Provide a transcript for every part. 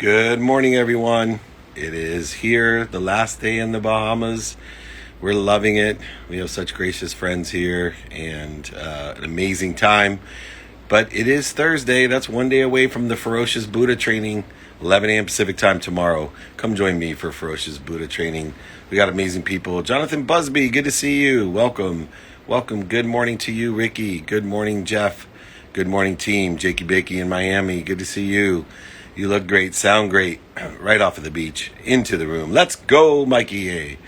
Good morning, everyone. It is here, the last day in the Bahamas. We're loving it. We have such gracious friends here and an amazing time. But it is Thursday. That's one day away from the Ferocious Buddha training, 11 a.m. Pacific time tomorrow. Come join me for Ferocious Buddha training. We got amazing people. Jonathan Busby, good to see you. Welcome. Welcome. Good morning to you, Ricky. Good morning, Jeff. Good morning, team. Jakey Bakey in Miami. Good to see you. You look great, sound great, right off of the beach, into the room. Let's go, Mikey A.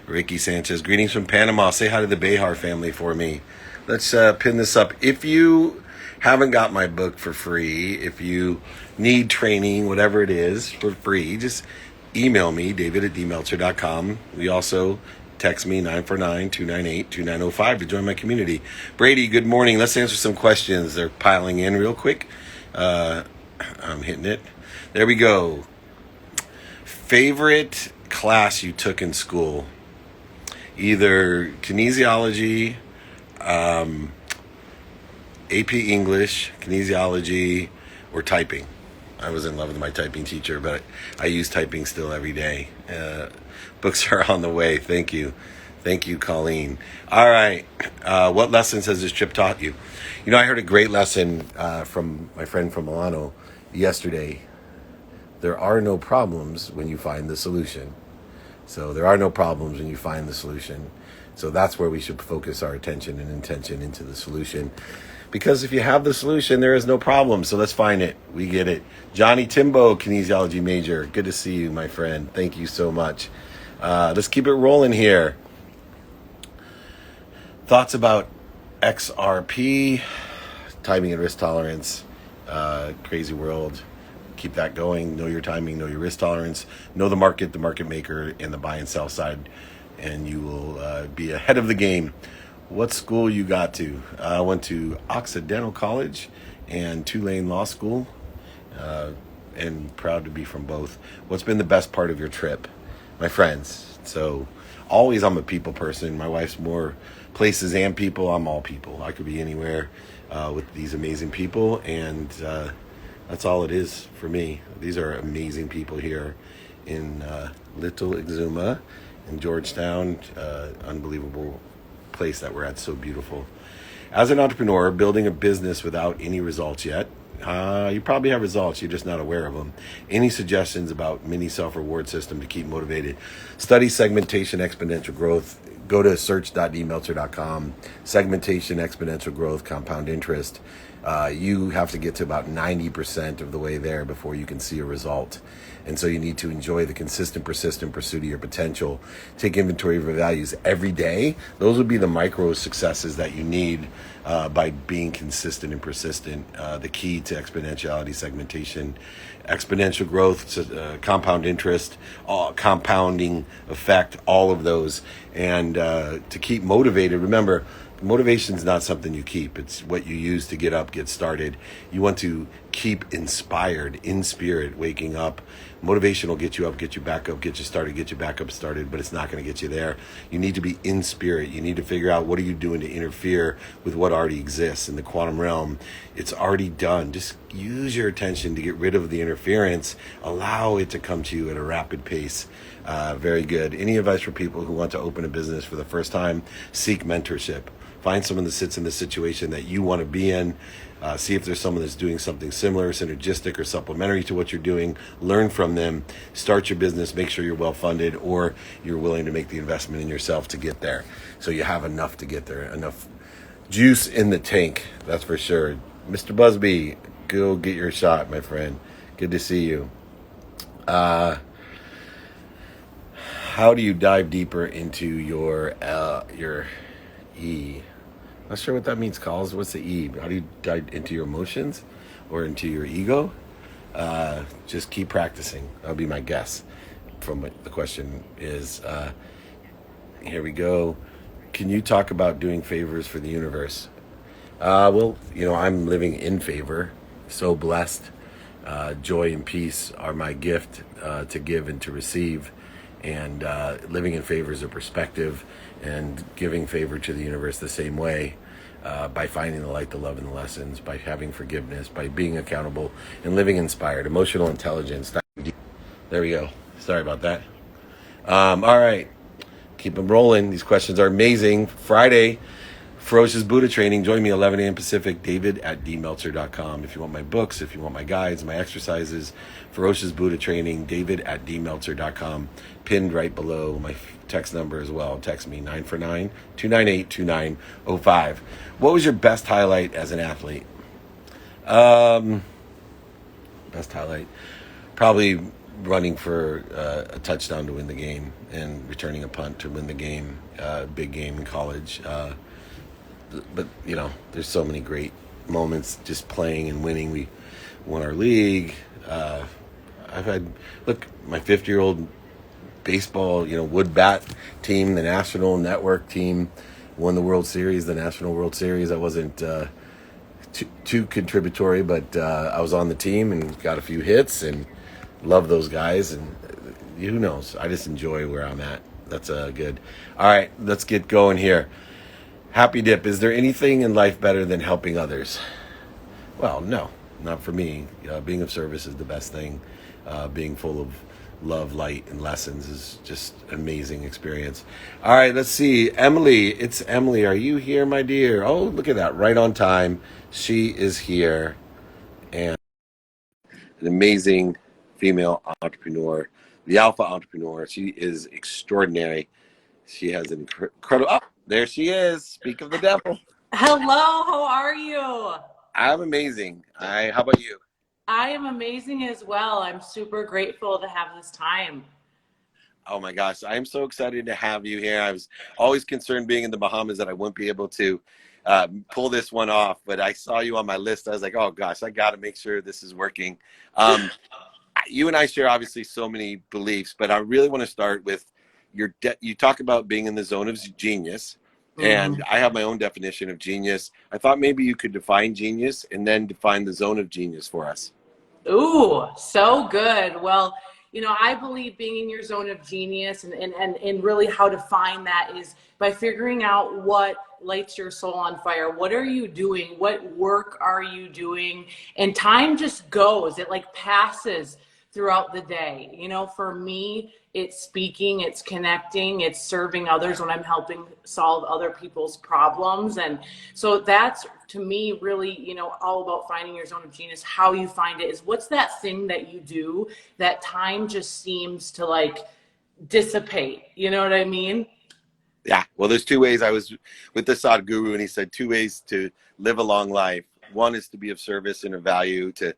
Ricky Sanchez, greetings from Panama. Say hi to the Behar family for me. Let's pin this up. If you haven't got my book for free, if you need training, whatever it is, for free, just email me, david@dmeltzer.com. We also text me 949-298-2905 to join my community. Brady, good morning. Let's answer some questions. They're piling in real quick. I'm hitting it. There we go. Favorite class you took in school? Either kinesiology, AP English, kinesiology, or typing. I was in love with my typing teacher, but I use typing still every day. Books are on the way. Thank you. Thank you, Colleen. All right. What lessons has this trip taught you? You know, I heard a great lesson from my friend from Milano yesterday. There are no problems when you find the solution. So there are no problems when you find the solution. So that's where we should focus our attention and intention into the solution. Because if you have the solution, there is no problem. So let's find it. We get it. Johnny Timbo, kinesiology major. Good to see you, my friend. Thank you so much. Let's keep it rolling here. Thoughts about XRP, timing and risk tolerance, crazy world. Keep that going. Know your timing, know your risk tolerance, know the market maker, and the buy and sell side, and you will be ahead of the game. What school you got to? I went to Occidental College and Tulane Law School, and proud to be from both. What's been the best part of your trip? My friends. So always I'm a people person. My wife's more places and people. I'm all people. I could be anywhere with these amazing people, and that's all it is for me. These are amazing people here in Little Exuma, in Georgetown. Unbelievable place that we're at, so beautiful. As an entrepreneur, building a business without any results yet, you probably have results, you're just not aware of them. Any suggestions about mini self-reward system to keep motivated? Study segmentation, exponential growth. Go to search.dmeltzer.com. Segmentation, exponential growth, compound interest. You have to get to about 90% of the way there before you can see a result. And so you need to enjoy the consistent, persistent pursuit of your potential. Take inventory of your values every day. Those would be the micro successes that you need by being consistent and persistent. The key to exponentiality, segmentation, exponential growth, compound interest, compounding effect, all of those. And to keep motivated, remember, motivation is not something you keep. It's what you use to get up, get started. You want to keep inspired, in spirit, waking up. Motivation will get you up, get you back up, get you started, get you back up started, but it's not going to get you there. You need to be in spirit. You need to figure out what are you doing to interfere with what already exists in the quantum realm. It's already done. Just use your attention to get rid of the interference. Allow it to come to you at a rapid pace. Very good. Any advice for people who want to open a business for the first time? Seek mentorship. Find someone that sits in the situation that you want to be in. See if there's someone that's doing something similar, synergistic, or supplementary to what you're doing. Learn from them. Start your business. Make sure you're well-funded, or you're willing to make the investment in yourself to get there. So you have enough to get there. Enough juice in the tank, that's for sure. Mr. Busby, go get your shot, my friend. Good to see you. How do you dive deeper into your E? Not sure what that means, Calls. What's the E? How do you dive into your emotions or into your ego? Just keep practicing. That'll be my guess from what the question is. Here we go. Can you talk about doing favors for the universe? Well, I'm living in favor. So blessed. Joy and peace are my gift to give and to receive. And living in favor is a perspective, and giving favor to the universe the same way, by finding the light, the love, and the lessons, by having forgiveness, by being accountable, and living inspired. Emotional intelligence, There we go. Sorry about that. All right. Keep them rolling. These questions are amazing. Friday, Ferocious Buddha training. Join me 11 a.m. Pacific, David at dmeltzer.com. If you want my books, if you want my guides, my exercises, Ferocious Buddha training, David at dmeltzer.com. Pinned right below my text number as well. Text me 949-298-2905. What was your best highlight as an athlete? Best highlight? Probably running for a touchdown to win the game and returning a punt to win the game. Big game in college. But there's so many great moments just playing and winning. We won our league. I've had my 50-year-old baseball wood bat team, the National Network team, won the World Series, the National World Series. I wasn't too contributory, but I was on the team and got a few hits and love those guys. And who knows, I just enjoy where I'm at. That's good. All right, let's get going here. Happy Dip, is there anything in life better than helping others? Well, no, not for me. Being of service is the best thing. Being full of love, light, and lessons is just an amazing experience. All right, let's see. Emily, it's Emily. Are you here, my dear? Oh, look at that. Right on time. She is here. And an amazing female entrepreneur, the alpha entrepreneur. She is extraordinary. She has an incredible... Oh, there she is. Speak of the devil. Hello, how are you? I'm amazing. How about you? I am amazing as well. I'm super grateful to have this time. Oh my gosh, I'm so excited to have you here. I was always concerned being in the Bahamas that I wouldn't be able to pull this one off, but I saw you on my list. I was like, oh gosh, I got to make sure this is working. You and I share obviously so many beliefs, but I really want to start with you talk about being in the zone of genius, and I have my own definition of genius. I thought maybe you could define genius and then define the zone of genius for us. Ooh, so good. Well, I believe being in your zone of genius and really how to find that is by figuring out what lights your soul on fire. What are you doing? What work are you doing? And time just goes. It like passes throughout the day. For me, it's speaking, it's connecting, it's serving others when I'm helping solve other people's problems. And so that's, to me, really, all about finding your zone of genius. How you find it is what's that thing that you do that time just seems to like dissipate. You know what I mean? Yeah, well, there's two ways. I was with the Sadhguru, and he said two ways to live a long life. One is to be of service and of value to,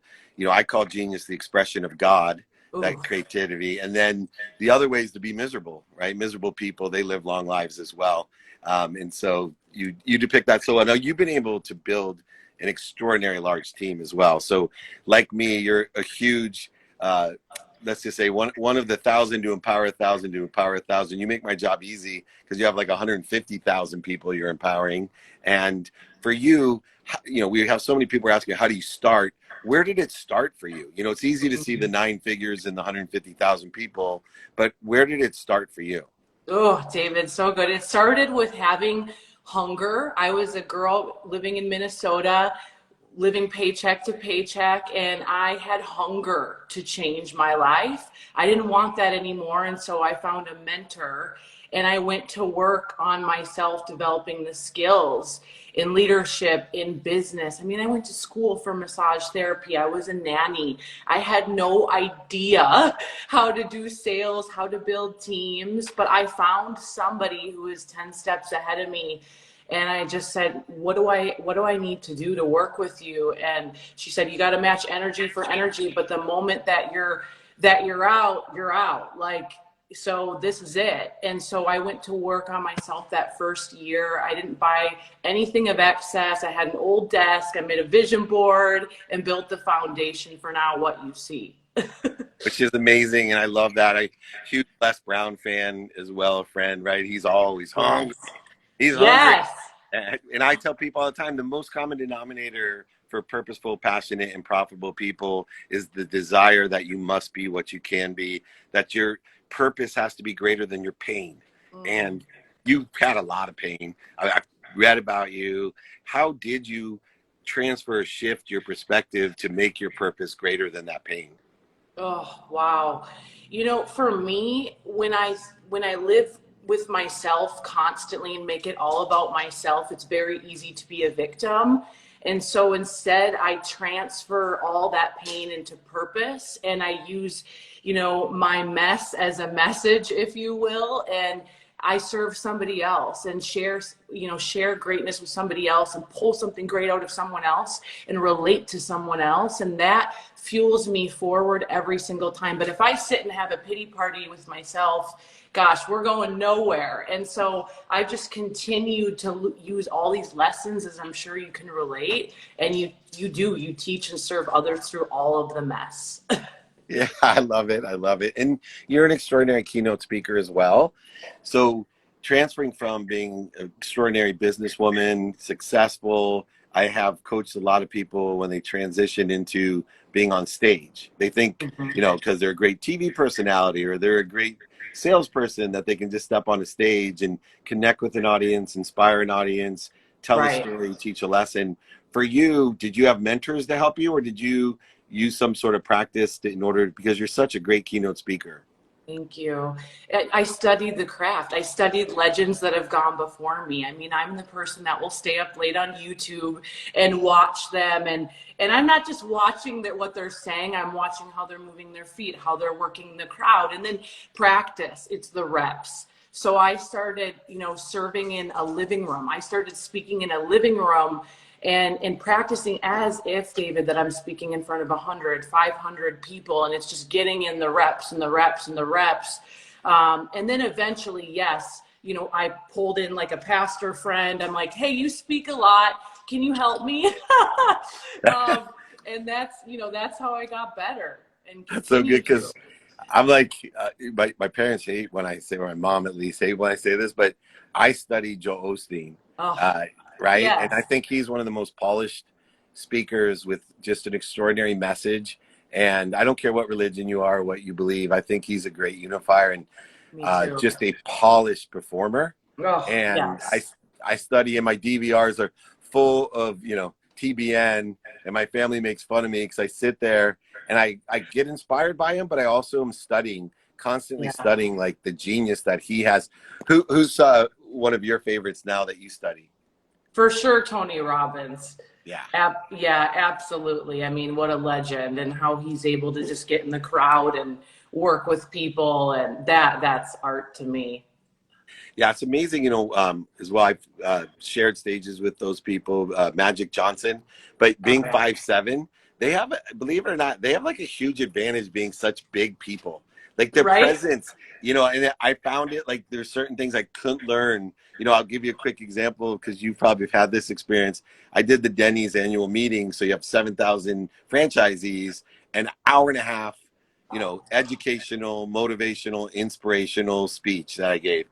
I call genius the expression of God, that creativity. And then the other way is to be miserable, right? Miserable people, they live long lives as well. And so you depict that so well. Now, you've been able to build an extraordinary large team as well. So like me, you're a huge, let's just say one of the 1,000 to empower 1,000 to empower 1,000. You make my job easy because you have like 150,000 people you're empowering. And for you, we have so many people asking, how do you start? Where did it start for you? It's easy to see the 9 figures and the 150,000 people, but where did it start for you? Oh, David, so good. It started with having hunger. I was a girl living in Minnesota, living paycheck to paycheck, and I had hunger to change my life. I didn't want that anymore, and so I found a mentor, and I went to work on myself, developing the skills in leadership, in business. I mean, I went to school for massage therapy. I was a nanny. I had no idea how to do sales, how to build teams, but I found somebody who was 10 steps ahead of me. And I just said, what do I need to do to work with you? And she said, you got to match energy for energy. But the moment that you're out, you're out. Like, so this is it. And so I went to work on myself that first year. I didn't buy anything of excess. I had an old desk. I made a vision board and built the foundation for now what you see. Which is amazing. And I love that. Huge Les Brown fan as well, a friend, right? He's always hungry. He's hungry. And I tell people all the time, the most common denominator for purposeful, passionate, and profitable people is the desire that you must be what you can be, that your purpose has to be greater than your pain. And you've had a lot of pain. I've read about you. How did you shift your perspective to make your purpose greater than that pain? Oh, wow. You know, for me, when I live with myself constantly and make it all about myself, it's very easy to be a victim. And so instead, I transfer all that pain into purpose and I use, my mess as a message, if you will, and I serve somebody else and share greatness with somebody else and pull something great out of someone else and relate to someone else. And that fuels me forward every single time. But if I sit and have a pity party with myself, gosh, we're going nowhere. And so I just continue to use all these lessons, as I'm sure you can relate. And you teach and serve others through all of the mess. Yeah, I love it. I love it. And you're an extraordinary keynote speaker as well. So transferring from being an extraordinary businesswoman, successful, I have coached a lot of people when they transition into being on stage. They think, because they're a great TV personality or they're a great salesperson that they can just step on a stage and connect with an audience, inspire an audience, tell a Right. story, teach a lesson. For you, did you have mentors to help you, or did you use some sort of practice in order, because you're such a great keynote speaker? Thank you. I studied the craft. I studied legends that have gone before me. I mean, I'm the person that will stay up late on YouTube and watch them. And I'm not just watching what they're saying. I'm watching how they're moving their feet, how they're working the crowd, and then practice. It's the reps. So I started, serving in a living room. I started speaking in a living room and practicing as if, David, that I'm speaking in front of 100, 500 people, and it's just getting in the reps and the reps and the reps. And then eventually, yes, I pulled in like a pastor friend. I'm like, hey, you speak a lot. Can you help me? And that's how I got better and That's so continue good, to. because I'm like, my parents hate when I say, or my mom at least hate when I say this, but I studied Joe Osteen, Oh, uh, right? And I yes. think he's one of the most polished speakers with just an extraordinary message. And I don't care what religion you are, or what you believe. I think he's a great unifier and Me too. just a polished performer. Oh, And yes. I study, and my DVRs are full of TBN, and my family makes fun of me because I sit there and I get inspired by him, but I also am studying, constantly Yeah. studying like the genius that he has. Who's one of your favorites now that you study? For sure, Tony Robbins. Yeah. Yeah, absolutely. I mean, what a legend, and how he's able to just get in the crowd and work with people, and that's art to me. Yeah, it's amazing, as well. I've shared stages with those people, Magic Johnson, but Oh being yeah. 5'7", they have, believe it or not, they have like a huge advantage being such big people. Like their Right? presence, and I found it like there's certain things I couldn't learn. I'll give you a quick example because you probably have had this experience. I did the Denny's annual meeting, so you have 7,000 franchisees, an hour and a half, educational, motivational, inspirational speech that I gave.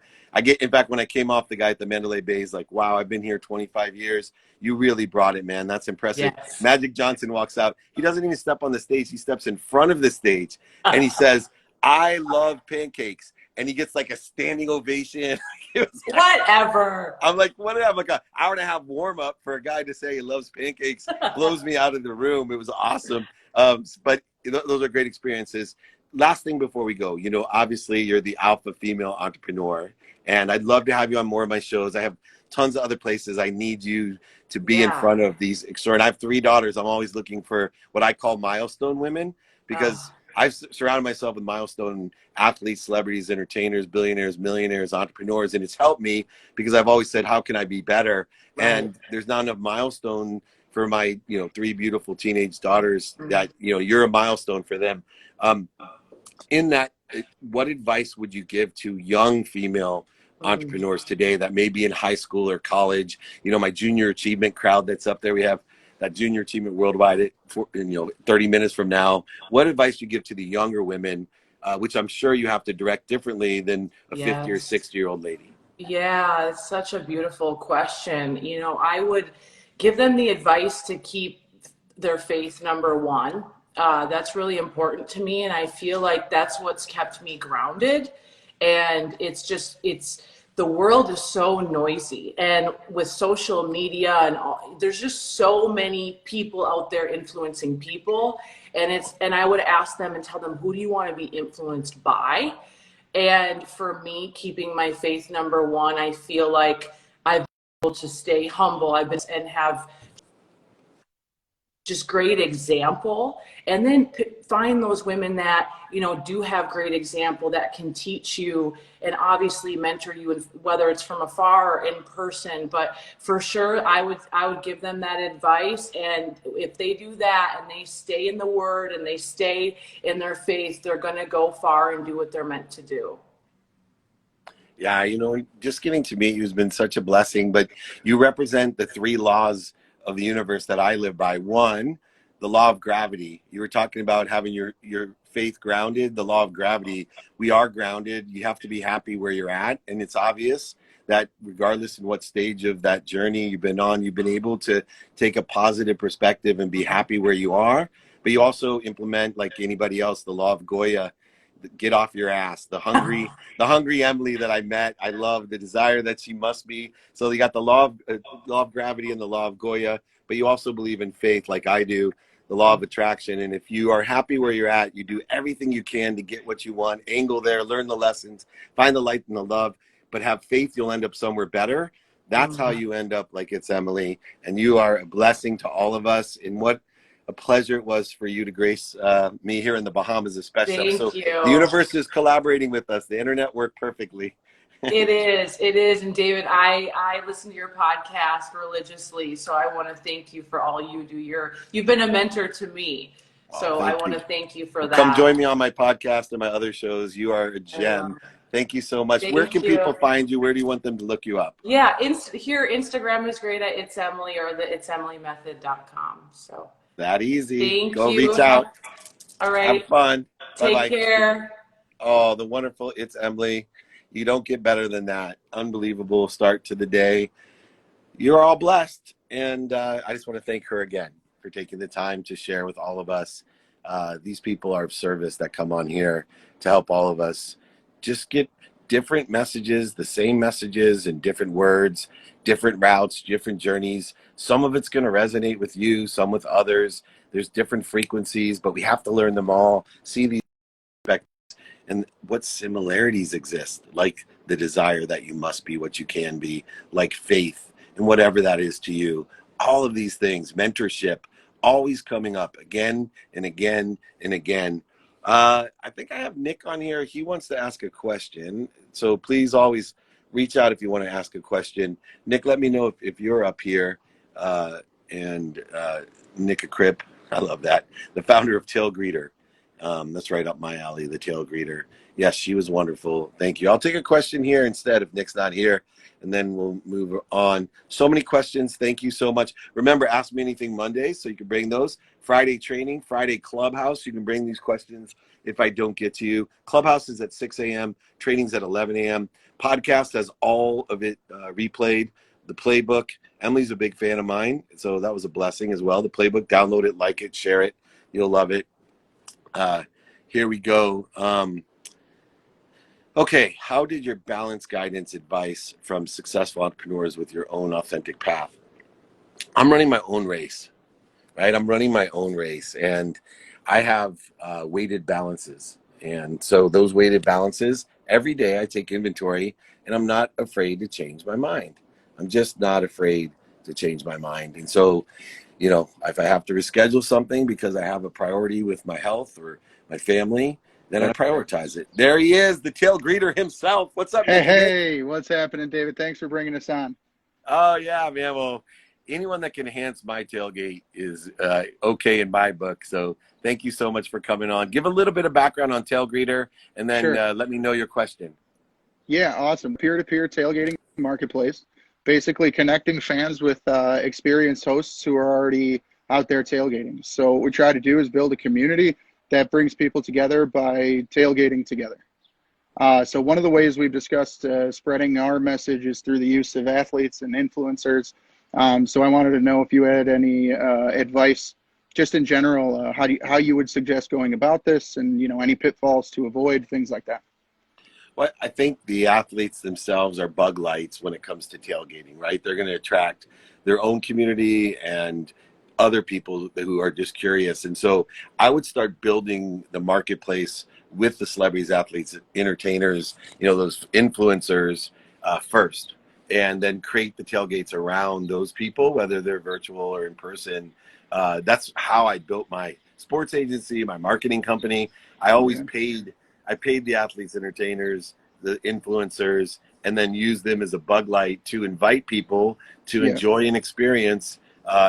In fact, when I came off, the guy at the Mandalay Bay is like, wow, I've been here 25 years. You really brought it, man. That's impressive. Yes. Magic Johnson walks out. He doesn't even step on the stage. He steps in front of the stage and he says, I love pancakes. And he gets like a standing ovation. It was like, Whatever. I'm like, what did I have? Like an hour and a half warm up for a guy to say he loves pancakes blows me out of the room. It was awesome. But those are great experiences. Last thing before we go, obviously you're the alpha female entrepreneur, and I'd love to have you on more of my shows. I have tons of other places I need you to be in Yeah. front of these extraordinary. I have 3 daughters. I'm always looking for what I call milestone women, because Oh, I've surrounded myself with milestone athletes, celebrities, entertainers, billionaires, millionaires, entrepreneurs, and it's helped me because I've always said, how can I be better? right. And there's not enough milestone for my 3 beautiful teenage daughters Mm. that you're a milestone for them. Um, in that, what advice would you give to young female Mm. entrepreneurs today that may be in high school or college? My junior achievement crowd that's up there. We have that junior achievement worldwide at 30 minutes from now. What advice do you give to the younger women, which I'm sure you have to direct differently than a 50 or Yes. 60-year-old lady? Yeah, it's such a beautiful question. I would give them the advice to keep their faith number one. That's really important to me, and I feel like that's what's kept me grounded. And it's the world is so noisy, and with social media and all, there's just so many people out there influencing people. And I would ask them and tell them, who do you want to be influenced by? And for me, keeping my faith number one, I feel like I've been able to stay humble. I've been and have just great example, and then find those women that do have great example, that can teach you and obviously mentor you, whether it's from afar or in person. But for sure, I would give them that advice, and if they do that and they stay in the word and they stay in their faith, they're going to go far and do what they're meant to do. Yeah, just getting to meet you has been such a blessing, but you represent the three laws of the universe that I live by. One, the law of gravity. You were talking about having your faith grounded, the law of gravity. We are grounded. You have to be happy where you're at. And it's obvious that regardless of what stage of that journey you've been on, you've been able to take a positive perspective and be happy where you are. But you also implement, like anybody else, the law of Goya. Get off your ass. The hungry Emily that I met, I love the desire that she must be. So you got the law of gravity and the law of Goya, but you also believe in faith, like I do, the law of attraction. And if you are happy where you're at, you do everything you can to get what you want, angle there, learn the lessons, find the light and the love, but have faith, you'll end up somewhere better. That's how you end up like It's Emily. And you are a blessing to all of us. And what a pleasure it was for you to grace me here in the Bahamas, especially. Thank you. The universe is collaborating with us. The internet worked perfectly. It is. And David, I listen to your podcast religiously, so I want to thank you for all you do. You've been a mentor to me, so I want to thank you for that. Come join me on my podcast and my other shows. You are a gem. Thank you so much. Where can people find you? Where do you want them to look you up? Yeah, here Instagram is great at It's Emily, or the itsemilymethod.com. So that easy. Thank Go you. reach out. All right. Have fun. Take Bye-bye. care. Oh, the wonderful It's Emily. You don't get better than that. Unbelievable start to the day. You're all blessed. And I just want to thank her again for taking the time to share with all of us. These people are of service that come on here to help all of us just get different messages, the same messages in different words, different routes, different journeys. Some of it's going to resonate with you, some with others. There's different frequencies, but we have to learn them all, see these aspects, and what similarities exist, like the desire that you must be what you can be, like faith, and whatever that is to you. All of these things, mentorship, always coming up again and again and again. I think I have Nick on here. He wants to ask a question. So please always reach out if you want to ask a question. Nick, let me know if you're up here. And Nick Akrip, I love that. The founder of Tail Greeter. That's right up my alley, the Tail Greeter. Yes, she was wonderful. Thank you. I'll take a question here instead if Nick's not here, and then we'll move on. So many questions. Thank you so much. Remember, Ask Me Anything Mondays, so you can bring those. Friday training, Friday Clubhouse. You can bring these questions if I don't get to you. Clubhouse is at 6 a.m. Training's at 11 a.m. Podcast has all of it replayed. The playbook. Emily's a big fan of mine, so that was a blessing as well. The playbook, download it, like it, share it. You'll love it. Here we go. Okay, how did your balance guidance advice from successful entrepreneurs with your own authentic path? I'm running my own race, right? I'm running my own race, and I have weighted balances. And so those weighted balances, every day I take inventory, and I'm not afraid to change my mind. I'm just not afraid to change my mind. And so, if I have to reschedule something because I have a priority with my health or my family, then I prioritize it. There he is, the Tail Greeter himself. What's up, Nick? Hey, what's happening, David? Thanks for bringing us on. Oh, yeah, man. Well, anyone that can enhance my tailgate is okay in my book. So thank you so much for coming on. Give a little bit of background on Tail Greeter, and then let me know your question. Yeah, awesome. Peer-to-peer tailgating marketplace. Basically connecting fans with experienced hosts who are already out there tailgating. So what we try to do is build a community that brings people together by tailgating together. So one of the ways we've discussed spreading our message is through the use of athletes and influencers. So I wanted to know if you had any advice, just in general, how you would suggest going about this, and any pitfalls to avoid, things like that. Well, I think the athletes themselves are bug lights when it comes to tailgating, right? They're going to attract their own community and other people who are just curious. And so I would start building the marketplace with the celebrities, athletes, entertainers, those influencers first, and then create the tailgates around those people, whether they're virtual or in person. That's how I built my sports agency, my marketing company. I always paid the athletes, entertainers, the influencers, and then use them as a bug light to invite people to enjoy an experience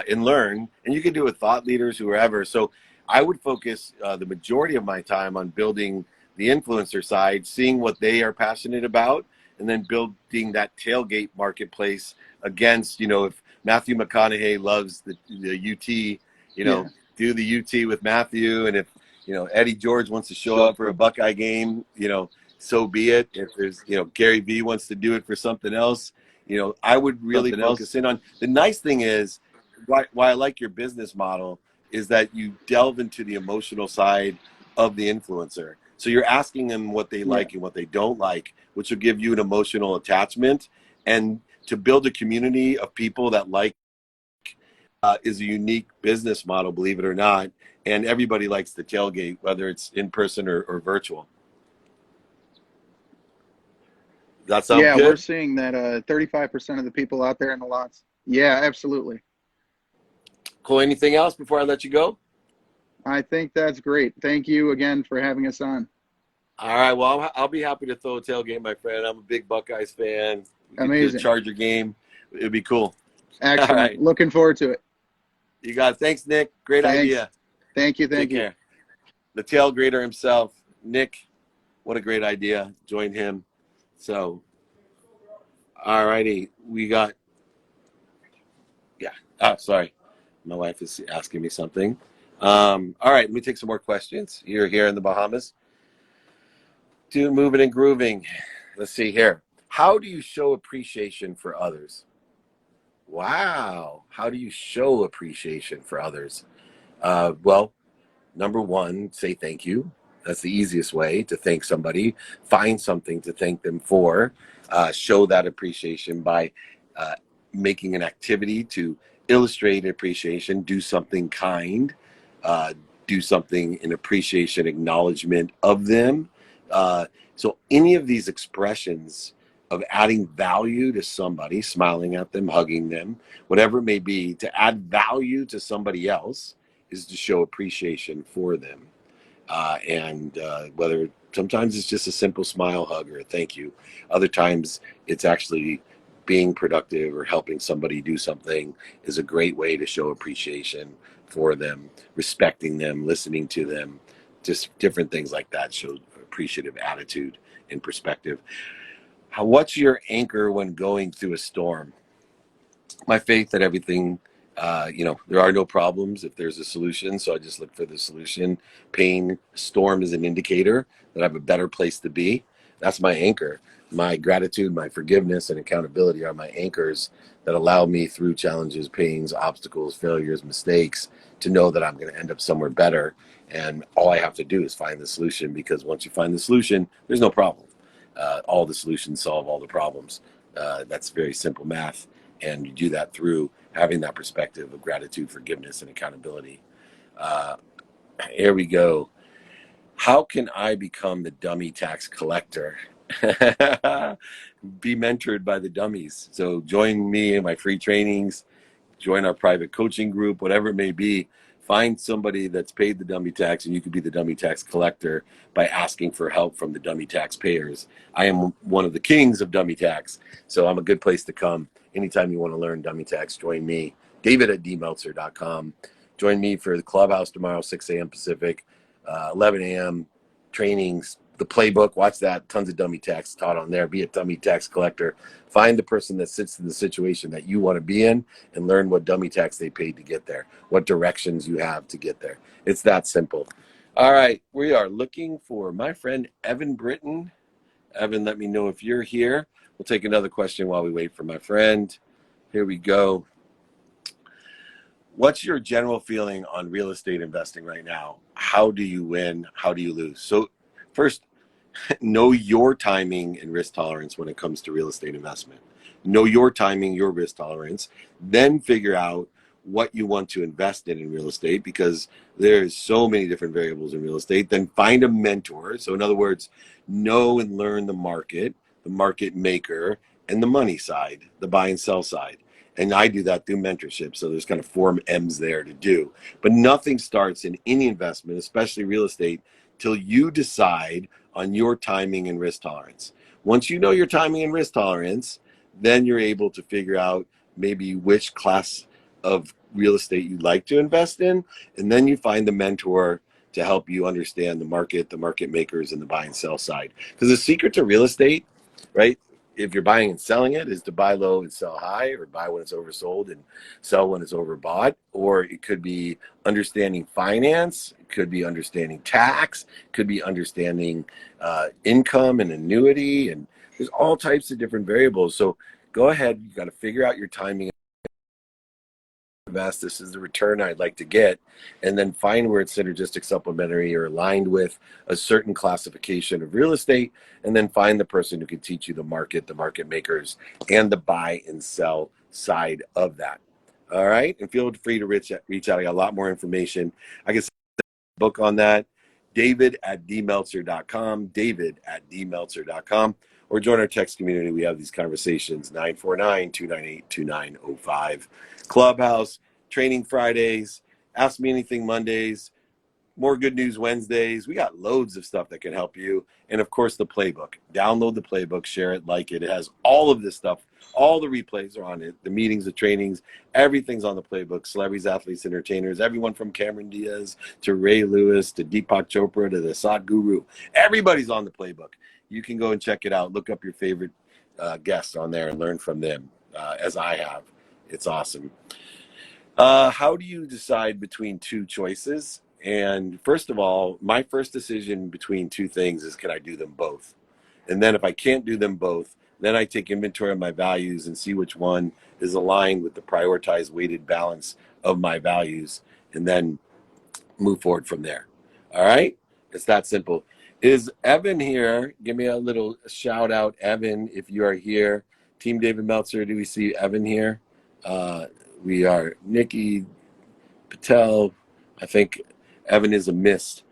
and learn. And you can do it with thought leaders, whoever. So I would focus the majority of my time on building the influencer side, seeing what they are passionate about, and then building that tailgate marketplace against, if Matthew McConaughey loves the UT, do the UT with Matthew. And if, Eddie George wants to show up for a Buckeye game, so be it. If there's, Gary Vee wants to do it for something else, I would really focus in on. The nice thing is, why I like your business model is that you delve into the emotional side of the influencer. So you're asking them what they like and what they don't like, which will give you an emotional attachment. And to build a community of people that like is a unique business model, believe it or not. And everybody likes the tailgate, whether it's in person or virtual. That sound good? We're seeing that 35% of the people out there in the lots. Yeah, absolutely. Cool. Anything else before I let you go? I think that's great. Thank you again for having us on. All right. Well, I'll be happy to throw a tailgate, my friend. I'm a big Buckeyes fan. Amazing. The Charger game. It'd be cool. Excellent. All right. Looking forward to it. You got it. Thanks, Nick. Great idea. Thank you. Take care. The tailgater himself, Nick. What a great idea. Join him. So, all righty. We got, sorry. My wife is asking me something. All right, let me take some more questions. You're here in the Bahamas. Moving and grooving. Let's see here. How do you show appreciation for others? Wow. How do you show appreciation for others? Well, number one, say thank you. That's the easiest way to thank somebody. Find something to thank them for. Show that appreciation by making an activity to illustrate appreciation. Do something kind. Do something in appreciation, acknowledgement of them. So any of these expressions of adding value to somebody, smiling at them, hugging them, whatever it may be, to add value to somebody else is to show appreciation for them. And whether sometimes it's just a simple smile, hug, or a thank you. Other times it's actually being productive or helping somebody do something is a great way to show appreciation for them, respecting them, listening to them, just different things like that show appreciative attitude and perspective. What's your anchor when going through a storm? My faith that everything, there are no problems if there's a solution. So I just look for the solution. Pain, storm is an indicator that I have a better place to be. That's my anchor. My gratitude, my forgiveness, and accountability are my anchors that allow me through challenges, pains, obstacles, failures, mistakes to know that I'm going to end up somewhere better. And all I have to do is find the solution, because once you find the solution, there's no problem. All the solutions solve all the problems. That's very simple math. And you do that through having that perspective of gratitude, forgiveness, and accountability. Here we go. How can I become the dummy tax collector? Be mentored by the dummies. So join me in my free trainings, join our private coaching group, whatever it may be. Find somebody that's paid the dummy tax, and you could be the dummy tax collector by asking for help from the dummy taxpayers. I am one of the kings of dummy tax, so I'm a good place to come. Anytime you want to learn dummy tax, join me, david@dmeltzer.com. Join me for the clubhouse tomorrow, 6 a.m. Pacific, 11 a.m. trainings, the playbook. Watch that. Tons of dummy tax taught on there. Be a dummy tax collector. Find the person that sits in the situation that you want to be in and learn what dummy tax they paid to get there, what directions you have to get there. It's that simple. All right. We are looking for my friend Evan Britton. Evan, let me know if you're here. We'll take another question while we wait for my friend. Here we go. What's your general feeling on real estate investing right now? How do you win? How do you lose? So first, know your timing and risk tolerance when it comes to real estate investment. Know your timing, your risk tolerance. Then figure out what you want to invest in real estate, because there's so many different variables in real estate. Then find a mentor. So in other words, know and learn the market maker, and the money side, the buy and sell side. And I do that through mentorship. So there's kind of 4 M's there to do. But nothing starts in any investment, especially real estate, till you decide on your timing and risk tolerance. Once you know your timing and risk tolerance, then you're able to figure out maybe which class of real estate you'd like to invest in. And then you find the mentor to help you understand the market makers, and the buy and sell side. Because the secret to real estate, right, if you're buying and selling it, is to buy low and sell high, or buy when it's oversold and sell when it's overbought. Or it could be understanding finance, it could be understanding tax, it could be understanding income and annuity, and there's all types of different variables. So go ahead, you got to figure out your timing. Invest, this is the return I'd like to get, and then find where it's synergistic, supplementary, or aligned with a certain classification of real estate, and then find the person who can teach you the market makers, and the buy and sell side of that. All right, and feel free to reach out. I got a lot more information. I can send a book on that. David@dmeltzer.com. David@dmeltzer.com. Or join our text community. We have these conversations, 949-298-2905. Clubhouse, Training Fridays, Ask Me Anything Mondays, More Good News Wednesdays. We got loads of stuff that can help you. And of course, the playbook. Download the playbook, share it, like it. It has all of this stuff. All the replays are on it. The meetings, the trainings, everything's on the playbook. Celebrities, athletes, entertainers, everyone from Cameron Diaz to Ray Lewis to Deepak Chopra to the Sadhguru. Everybody's on the playbook. You can go and check it out. Look up your favorite guests on there and learn from them, as I have. It's awesome. How do you decide between two choices? And first of all, my first decision between two things is, can I do them both? And then if I can't do them both, then I take inventory of my values and see which one is aligned with the prioritized weighted balance of my values, and then move forward from there. All right? It's that simple. Is Evan here? Give me a little shout out, Evan, if you are here. Team David Meltzer, do we see Evan here? We are Nikki Patel. I think Evan is a mist.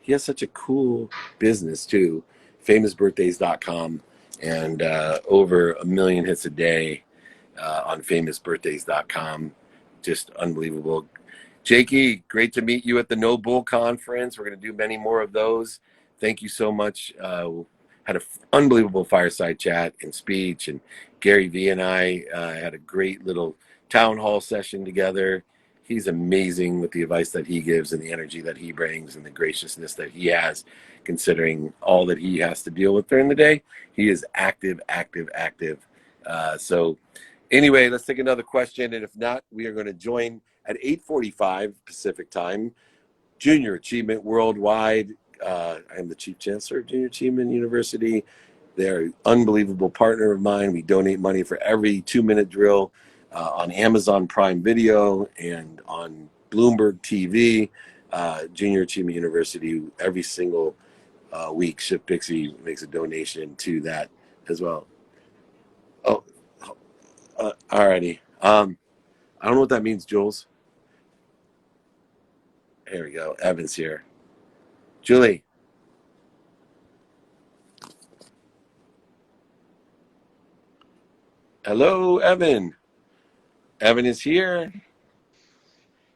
He has such a cool business too. Famousbirthdays.com, and over 1 million hits a day on famousbirthdays.com. Just unbelievable. Jakey, great to meet you at the No Bull Conference. We're going to do many more of those. Thank you so much. Had an unbelievable fireside chat and speech, and Gary Vee and I had a great little town hall session together. He's amazing with the advice that he gives, and the energy that he brings, and the graciousness that he has, considering all that he has to deal with during the day. He is active. So anyway, let's take another question. And if not, we are going to join at 8:45 Pacific time, Junior Achievement Worldwide. I am the Chief Chancellor of Junior Achievement University. They're an unbelievable partner of mine. We donate money for every 2-minute drill on Amazon Prime Video and on Bloomberg TV. Junior Achievement University, every single week, Ship Pixie makes a donation to that as well. Oh, alrighty. I don't know what that means, Jules. Here we go. Evan's here. Julie. Hello, Evan. Evan is here.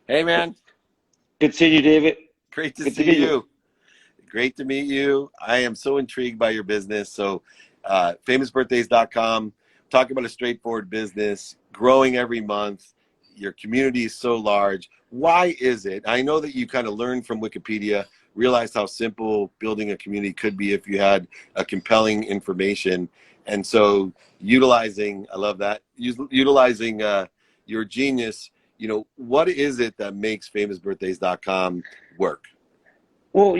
Hey, man. Good seeing you, David. Great to Good see to meet you. Great to meet you. I am so intrigued by your business. So, famousbirthdays.com, talking about a straightforward business, growing every month. Your community is so large. Why is it? I know that you kind of learned from Wikipedia, realized how simple building a community could be if you had a compelling information. And so utilizing, I love that, utilizing your genius, what is it that makes famousbirthdays.com work? Well,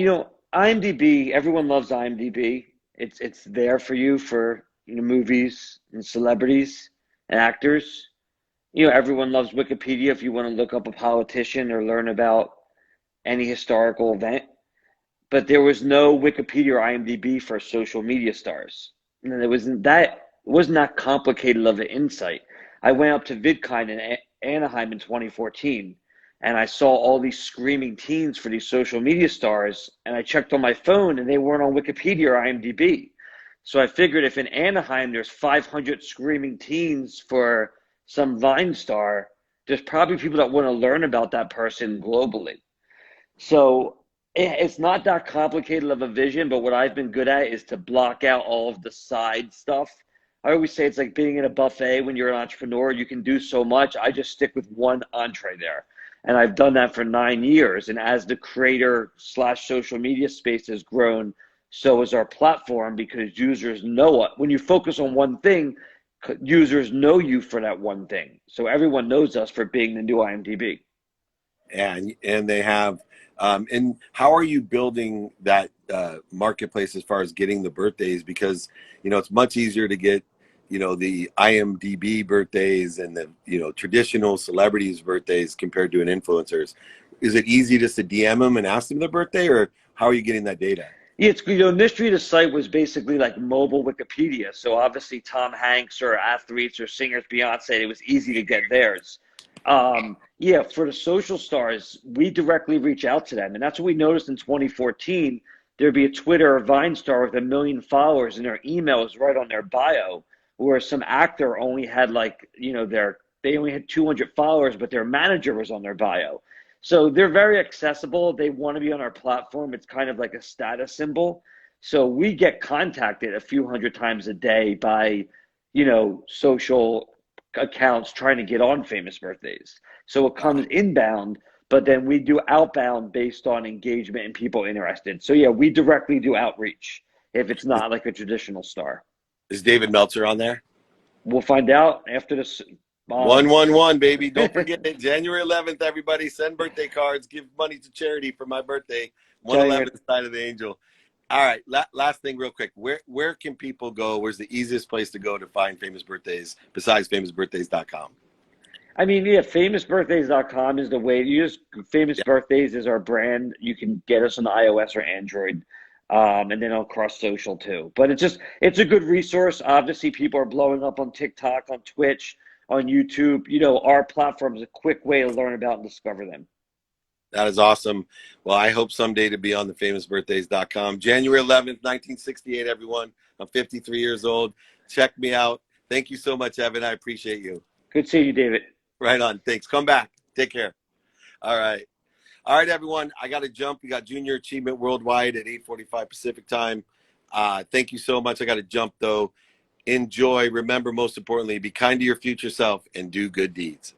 IMDb, everyone loves IMDb. It's there for you for movies and celebrities and actors. Everyone loves Wikipedia if you want to look up a politician or learn about any historical event. But there was no Wikipedia or IMDb for social media stars. And it wasn't that complicated of an insight. I went up to VidCon Anaheim in 2014, and I saw all these screaming teens for these social media stars, and I checked on my phone and they weren't on Wikipedia or IMDb. So I figured if in Anaheim there's 500 screaming teens for some Vine star, there's probably people that want to learn about that person globally. So it's not that complicated of a vision, but what I've been good at is to block out all of the side stuff. I always say it's like being in a buffet when you're an entrepreneur. You can do so much. I just stick with one entree there. And I've done that for 9 years. And as the creator slash social media space has grown, so is our platform, because users know it. When you focus on one thing, users know you for that one thing. So everyone knows us for being the new IMDb. And they have and how are you building that marketplace as far as getting the birthdays? Because it's much easier to get the IMDb birthdays and the traditional celebrities birthdays compared to an influencer's. Is it easy just to DM them and ask them their birthday, or how are you getting that data? Yeah, it's initially the site was basically like mobile Wikipedia. So obviously Tom Hanks or athletes or singers, Beyonce, it was easy to get theirs. Yeah, for the social stars, we directly reach out to them. And that's what we noticed in 2014. There'd be a Twitter or Vine star with 1 million followers and their email is right on their bio, where some actor only had they only had 200 followers, but their manager was on their bio. So they're very accessible. They want to be on our platform. It's kind of like a status symbol. So we get contacted a few hundred times a day by, social accounts trying to get on famous birthdays. So it comes inbound, but then we do outbound based on engagement and people interested. So yeah, we directly do outreach if it's not like a traditional star. Is David Meltzer on there? We'll find out after this. 111, baby. Don't forget it. January 11th, everybody send birthday cards. Give money to charity for my birthday. 111th side of the angel. All right. Last thing real quick. Where can people go? Where's the easiest place to go to find famous birthdays besides famousbirthdays.com? I mean, yeah, famousbirthdays.com is the way. Famous Birthdays is our brand. You can get us on iOS or Android. And then across social too. But it's a good resource. Obviously, people are blowing up on TikTok, on Twitch, on YouTube. Our platform is a quick way to learn about and discover them. That is awesome. Well, I hope someday to be on the famousbirthdays.com. January 11th, 1968, everyone. I'm 53 years old. Check me out. Thank you so much, Evan. I appreciate you. Good seeing you, David. Right on. Thanks. Come back. Take care. All right. All right, everyone. I got to jump. We got Junior Achievement Worldwide at 8:45 Pacific time. Thank you so much. I got to jump, though. Enjoy. Remember, most importantly, be kind to your future self and do good deeds.